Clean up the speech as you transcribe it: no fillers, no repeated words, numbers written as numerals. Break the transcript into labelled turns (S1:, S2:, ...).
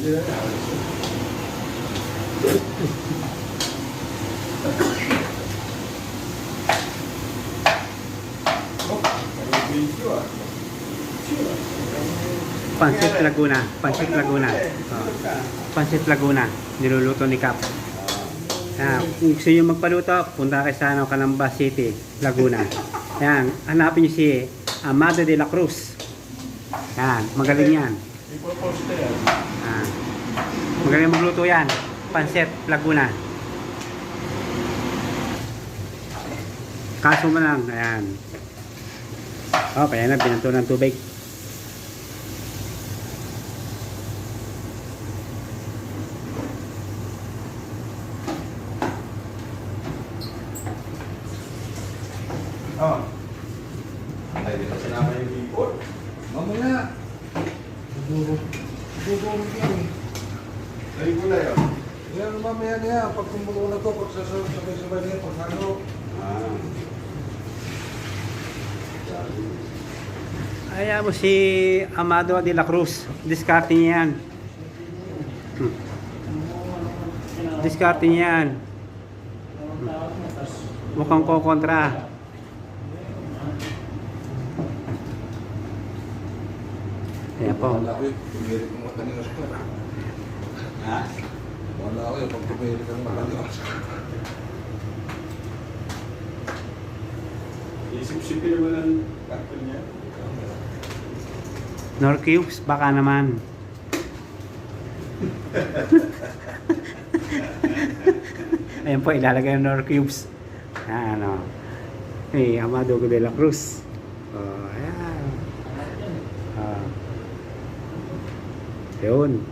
S1: Pancit Laguna. Pancit Laguna. Oh. Pancit Laguna. Niluluto ni Cap. Kung gusto nyo magpaluto, punta kayo sa Calamba City, Laguna. Yan. Hanapin nyo si Amado de la Cruz. Yan. Magaling yan. Magaling magluto yan. Pancit Laguna. Kaso mo lang. Ayan. Oh, kaya na. Binanto ng tubig.
S2: Oh. Ay, di pa sinama yung bipod. Mamaya.
S3: Bubong yan eh.
S2: Ay, gulay oh.
S3: Yan mamaya na yan. Pag kumulo na to, pag sabay-sabay na yan, pag ano.
S1: Ayaw mo si Amado de la Cruz. Diskarte niya yan. Diskarte niya yan. Mukhang kokontra. Ayan po.
S3: Wala ko yung tumirik ng mataling asko.
S2: Ha?
S3: Wala ko yung pag tumirik ng mataling asko.
S2: Isip-sipin naman ang kakil niya.
S1: Nor cubes, baka naman. Ayan po, ilalagay ng Nor cubes. Ano. Hey, Amado de la Cruz. Oh, ayan. Yun.